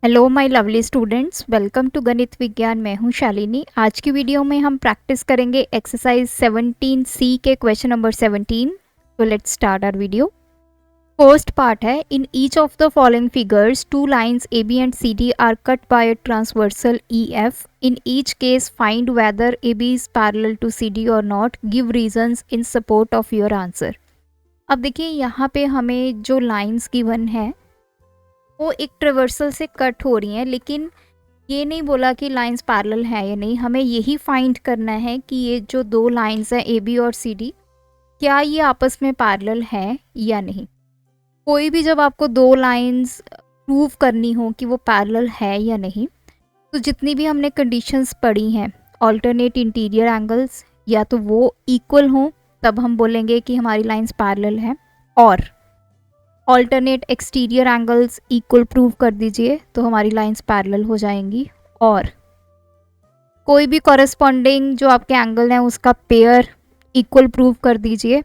Hello my lovely students, welcome to Ganit Vigyan. मैं हूं शालिनी। आज की वीडियो में हम प्रैक्टिस करेंगे एक्सरसाइज 17C के क्वेश्चन नंबर 17। तो let's start our video. First part है, in each of the following figures two lines A B and C D are cut by a transversal E F. In each case find whether A B is parallel to C D or not. Give reasons in support of your answer. अब देखिए, यहाँ पे हमें जो lines given है वो एक traversal से कट हो रही हैं, लेकिन ये नहीं बोला कि लाइंस पैरेलल है या नहीं। हमें यही फाइंड करना है कि ये जो दो लाइंस हैं ए बी और सी डी, क्या ये आपस में पैरेलल है या नहीं। कोई भी जब आपको दो लाइंस प्रूव करनी हो कि वो पैरेलल है या नहीं, तो जितनी भी हमने कंडीशंस पढ़ी हैं, ऑल्टरनेट इंटीरियर एंगल्स या तो वो इक्वल हों तब हम बोलेंगे कि हमारी लाइंस पैरेलल है, और alternate exterior angles equal prove कर दीजिए तो हमारी लाइंस पैरेलल हो जाएंगी। और कोई भी कॉरेस्पॉन्डिंग जो आपके एंगल हैं उसका पेयर इक्वल प्रूव कर दीजिए।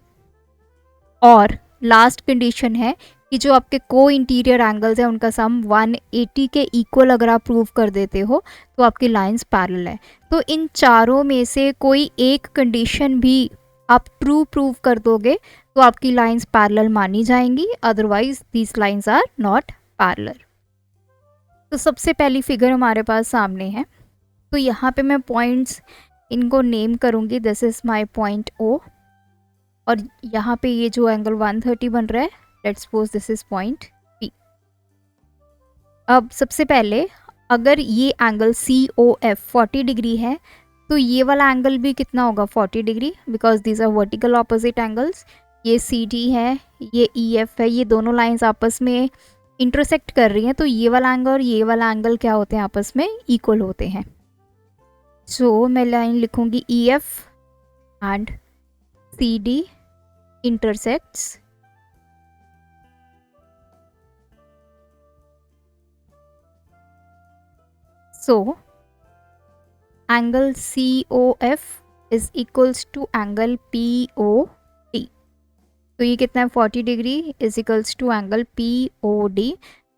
और लास्ट कंडीशन है कि जो आपके को इंटीरियर एंगल्स हैं उनका सम 180 के इक्वल अगर आप प्रूव कर देते हो तो आपकी लाइंस पैरेलल है। तो इन चारों में से कोई एक कंडीशन भी आप ट्रू प्रूव कर दोगे तो आपकी लाइंस पैरेलल मानी जाएंगी, otherwise these lines are not parallel. तो सबसे पहली फिगर हमारे पास सामने है, तो यहाँ पे मैं पॉइंट्स इनको नेम करूँगी। This is my point O, और यहाँ पे ये जो एंगल 130 बन रहा है, let's suppose this is point P. अब सबसे पहले अगर ये angle C O F 40 degree है तो ये वाला एंगल भी कितना होगा, 40 degree, because these are vertical opposite angles. ये सी डी है, ये ई एफ है, ये दोनों लाइंस आपस में इंटरसेक्ट कर रही हैं, तो ये वाला एंगल और ये वाला एंगल क्या होते हैं, आपस में इक्वल होते हैं। सो मैं लाइन लिखूंगी E F and C D intersects so angle COF is equals to angle POD। तो ये कितना है, 40 degree is equals to angle POD।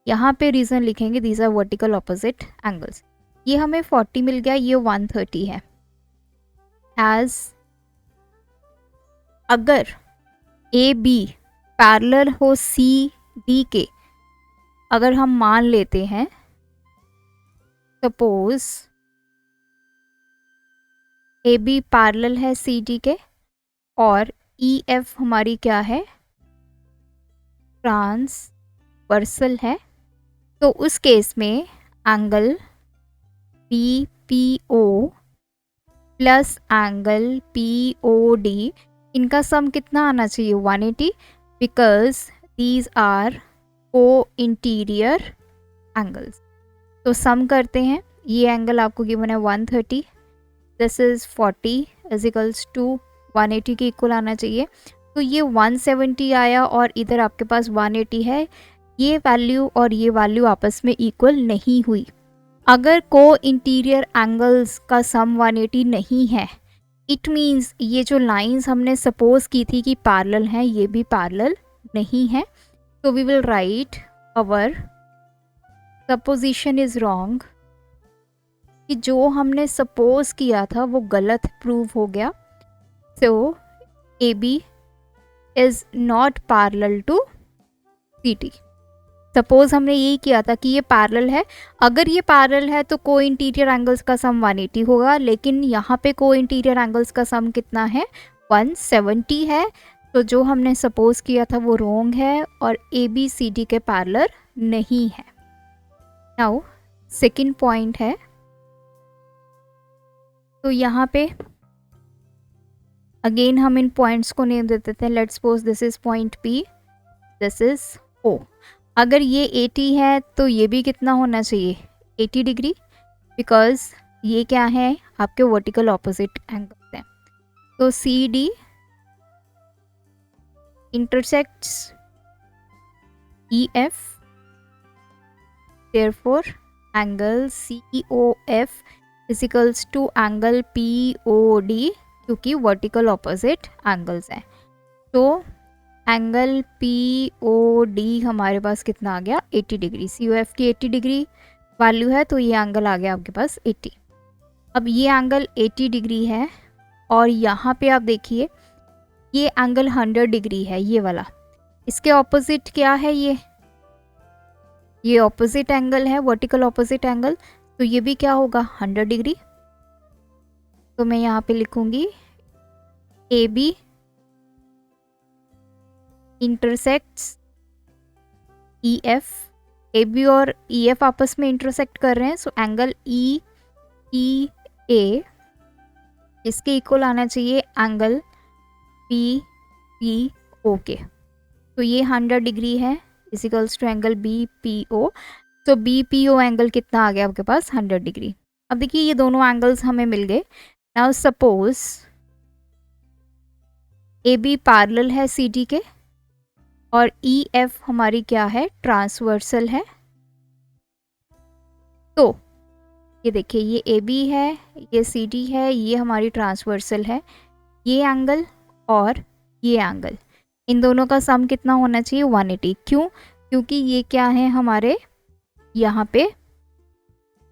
यहाँ पे रीजन लिखेंगे, these are vertical opposite angles. ये हमें 40 मिल गया, ये 130 है। एज अगर ए बी पैरेलल हो सी डी के, अगर हम मान लेते हैं सपोज ए बी पैरेलल है सी डी के और ई एफ हमारी क्या है, ट्रांसवर्सल है, तो उस केस में angle B P O plus angle P O D, इनका सम कितना आना चाहिए, 180, because these are co interior angles. तो सम करते हैं, ये एंगल आपको गिवन है 130, this is 40 is equals to 180 के इक्वल आना चाहिए। तो ये 170 आया और इधर आपके पास 180 है। ये वैल्यू और ये वैल्यू आपस में इक्वल नहीं हुई। अगर को इंटीरियर एंगल्स का सम 180 नहीं है, इट मीन्स ये जो लाइंस हमने सपोज की थी कि पैरेलल हैं, ये भी पैरेलल नहीं है। तो we will write our supposition is wrong, कि जो हमने सपोज किया था वो गलत प्रूव हो गया। So A B is not parallel to C D. Suppose हमने यही किया था कि ये पैरेलल है, अगर ये पैरेलल है तो को इंटीरियर एंगल्स का सम 180 होगा, लेकिन यहाँ पे को इंटीरियर एंगल्स का सम कितना है, 170 है। तो जो हमने सपोज किया था वो रॉन्ग है और ए बी सी डी के पैरेलल नहीं है। नाउ सेकंड पॉइंट है, तो यहाँ पे अगेन हम इन पॉइंट्स को नेम दे देते हैं। Let's suppose this is point P, this is O. अगर ये 80 है तो ये भी कितना होना चाहिए, 80 डिग्री, बिकॉज ये क्या है, आपके वर्टिकल ऑपोजिट एंगल्स हैं। तो C D intersects E F, therefore angle C O F is equals to angle P O D, क्योंकि वर्टिकल ऑपोजिट एंगल्स हैं। तो एंगल पी ओ डी हमारे पास कितना आ गया, 80 डिग्री। सी ओ एफ की 80 डिग्री, वैल्यू है, तो ये एंगल आ गया आपके पास 80। अब ये एंगल 80 डिग्री है और यहाँ पे आप देखिए ये एंगल 100 डिग्री है, ये वाला। इसके ऑपोजिट क्या है, ये ऑपोजिट एंगल है, वर्टिकल ऑपोजिट एंगल, तो ये भी क्या होगा 100 डिग्री। तो मैं यहाँ पे लिखूंगी A B intersects E F. A B और ई एफ आपस में इंटरसेक्ट कर रहे हैं, सो एंगल ई ई ए इसके इक्वल आना चाहिए एंगल पी पी ओ के। तो ये 100 डिग्री है equals to angle B P O. तो बी पी ओ एंगल कितना आ गया आपके पास 100 डिग्री। अब देखिए ये दोनों एंगल्स हमें मिल गए। Now suppose A B parallel है सी डी के और ई एफ हमारी क्या है, ट्रांसवर्सल है। तो ये देखिए ये ए बी है, ये सी डी है, ये हमारी ट्रांसवर्सल है। ये एंगल और ये एंगल, इन दोनों का सम कितना होना चाहिए 180। क्यों? क्योंकि ये क्या है हमारे यहाँ पे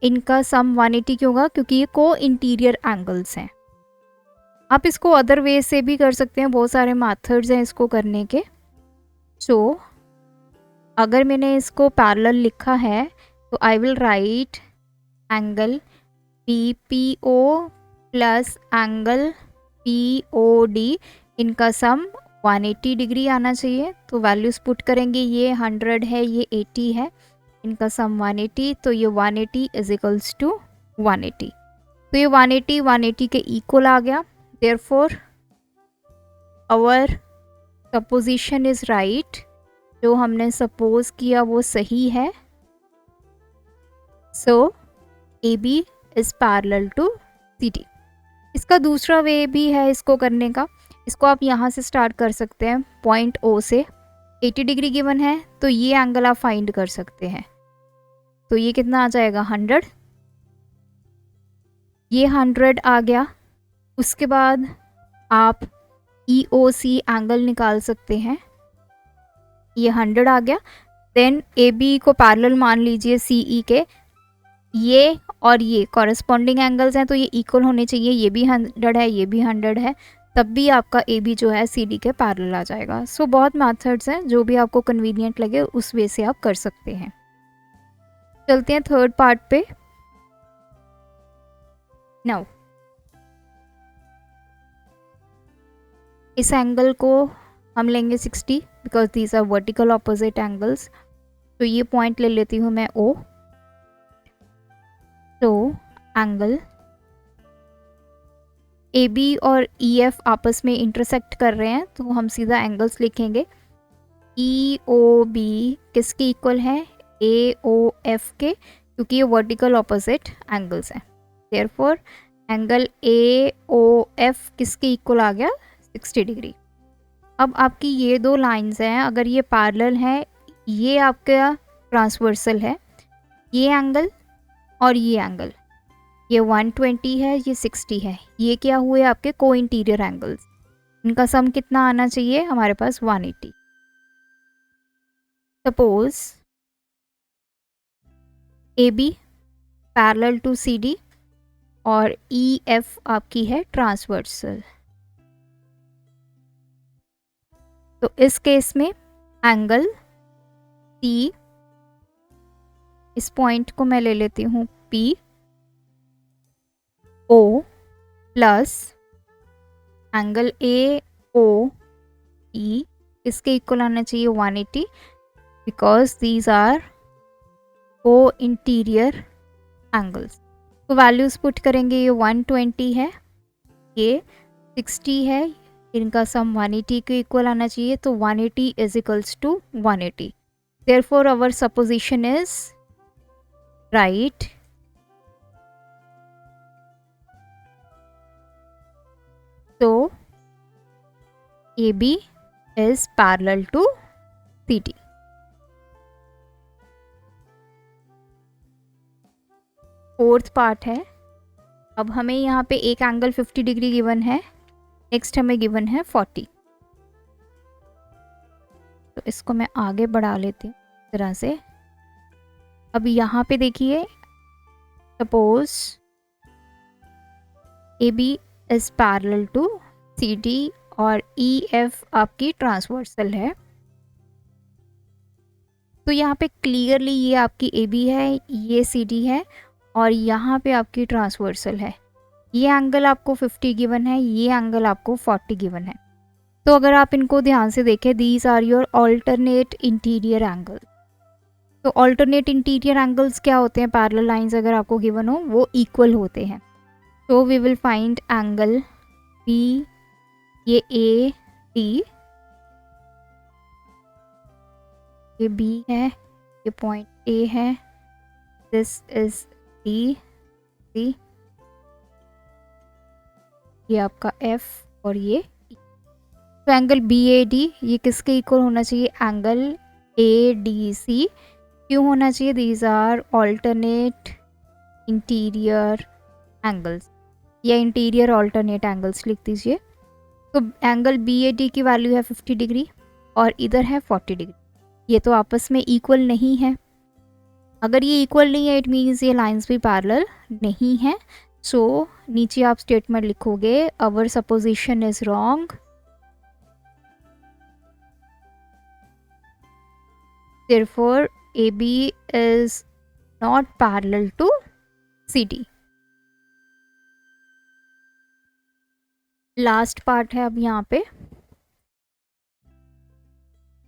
इनका सम 180 क्यों होगा, क्योंकि ये को इंटीरियर एंगल्स हैं। आप इसको अदर वे से भी कर सकते हैं, बहुत सारे मेथड्स हैं इसको करने के। सो अगर मैंने इसको पैरेलल लिखा है तो I will write angle P P O plus angle P O D, इनका सम 180 डिग्री आना चाहिए। तो वैल्यूज पुट करेंगे, ये 100 है, ये 80 है, इनका सम 180, तो ये 180 इज इक्वल्स टू 180। तो ये 180 के इक्वल आ गया। Therefore our supposition is right, जो हमने सपोज किया वो सही है। So A B is parallel to C D. इसका दूसरा वे भी है इसको करने का। इसको आप यहाँ से स्टार्ट कर सकते हैं, पॉइंट ओ से 80 डिग्री गिवन है, तो ये एंगल आप फाइंड कर सकते हैं। तो ये कितना आ जाएगा 100, ये 100 आ गया। उसके बाद आप ई ओ सी एंगल निकाल सकते हैं, ये 100 आ गया। देन ए बी को पैरेलल मान लीजिए सी ई के, ये और ये कॉरेस्पॉन्डिंग एंगल्स हैं, तो ये इक्वल होने चाहिए, ये भी 100 है, ये भी 100 है, तब भी आपका ए बी जो है सी डी के पैरेलल आ जाएगा। सो बहुत मेथड्स हैं, जो भी आपको कन्वीनियंट लगे उस वे से आप कर सकते हैं। चलते हैं थर्ड पार्ट पे। नाउ इस एंगल को हम लेंगे 60 because these are vertical opposite angles. तो ये पॉइंट ले लेती हूँ मैं ओ। तो एंगल ए बी और ई एफ आपस में इंटरसेक्ट कर रहे हैं, तो हम सीधा एंगल्स लिखेंगे। ई ओ बी किसके इक्वल है, ए ओ एफ के, क्योंकि ये वर्टिकल ऑपोजिट एंगल्स हैं। Therefore angle A O F किसके इक्वल आ गया 60 डिग्री। अब आपकी ये दो लाइंस हैं, अगर ये पैरेलल है, ये आपका ट्रांसवर्सल है, ये एंगल और ये एंगल, ये 120 है, ये 60 है, ये क्या हुए आपके को इंटीरियर एंगल्स। इनका सम कितना आना चाहिए हमारे पास 180। Suppose A B parallel to C D और ई एफ आपकी है ट्रांसवर्सल। तो इस केस में एंगल सी, इस पॉइंट को मैं ले लेती हूँ P O plus angle A O E, इसके इक्वल आना चाहिए 180 because these are co interior angles. तो वैल्यूज पुट करेंगे, ये 120 है, ये 60 है, इनका सम 180 के इक्वल आना चाहिए। तो 180 is equals to 180। Therefore our supposition is right. तो A B is parallel to C D. Fourth part है। अब हमें यहाँ पे एक एंगल 50 डिग्री गिवन है, नेक्स्ट हमें गिवन है 40। तो इसको मैं आगे बढ़ा लेती हूँ इस तरह से। अब यहाँ पे देखिए, suppose A B is parallel to C D और ई एफ आपकी ट्रांसवर्सल है। तो यहाँ पे क्लियरली ये आपकी ए बी है, ये सी डी है और यहाँ पे आपकी ट्रांसवर्सल है। ये एंगल आपको 50 गिवन है, ये एंगल आपको 40 गिवन है। तो अगर आप इनको ध्यान से देखें, these are your alternate interior angle. तो ऑल्टरनेट इंटीरियर एंगल्स क्या होते हैं? पैरेलल लाइंस अगर आपको गिवन हो वो इक्वल होते हैं। तो we will find angle B, ये ए डी, ये बी है, ये पॉइंट ए है, दिस इज डी सी, ये आपका एफ और ये ई। तो एंगल बी ए डी ये किसके इक्वल होना चाहिए? Angle A D C. क्यों होना चाहिए? These are alternate interior angles, या इंटीरियर ऑल्टरनेट एंगल्स लिख दीजिए। तो एंगल बी ए डी की वैल्यू है 50 डिग्री और इधर है 40 डिग्री। ये तो आपस में इक्वल नहीं है। अगर ये इक्वल नहीं है, इट मीन्स ये लाइंस भी पैरेलल नहीं है। सो नीचे आप स्टेटमेंट लिखोगे, our supposition is wrong, therefore AB is not parallel to CD। Last part है अब यहाँ पे,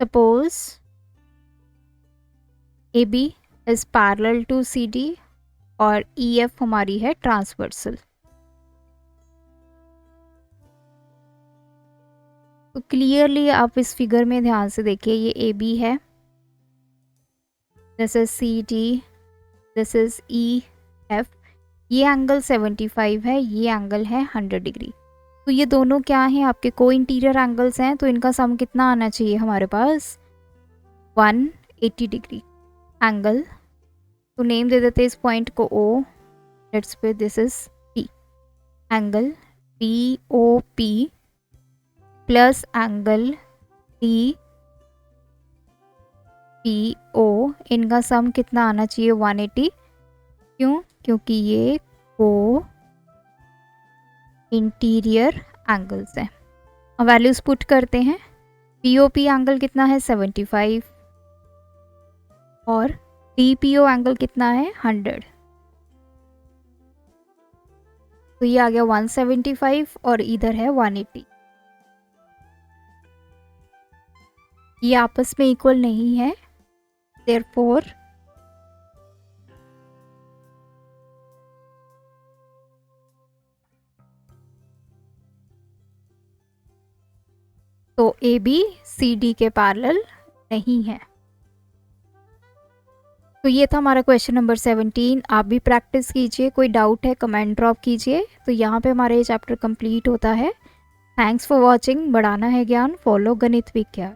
suppose AB is parallel to CD और EF हमारी है ट्रांसवर्सल। तो क्लियरली आप इस फिगर में ध्यान से देखिए, ये AB है, this is CD, this is EF। ये एंगल 75 है, ये एंगल है 100 डिग्री। तो ये दोनों क्या हैं? आपके को इंटीरियर एंगल्स हैं। तो इनका सम कितना आना चाहिए हमारे पास? 180 डिग्री एंगल। तो नेम दे देते हैं इस पॉइंट को O, लेट्स पे this is P। Angle POP plus angle TPO, इनका सम कितना आना चाहिए? 180। क्यों? क्योंकि ये को इंटीरियर एंगल्स हैं। अब वैल्यूज पुट करते हैं। POP एंगल कितना है? 75 और TPO एंगल कितना है? 100। तो ये आ गया 175 और इधर है 180। ये आपस में इक्वल नहीं है, therefore तो AB CD के पैरेलल नहीं है। तो ये था हमारा क्वेश्चन नंबर 17। आप भी प्रैक्टिस कीजिए, कोई डाउट है कमेंट ड्रॉप कीजिए। तो यहाँ पे हमारा ये चैप्टर कंप्लीट होता है। Thanks for watching. बढ़ाना है ज्ञान, फॉलो गणित विज्ञान।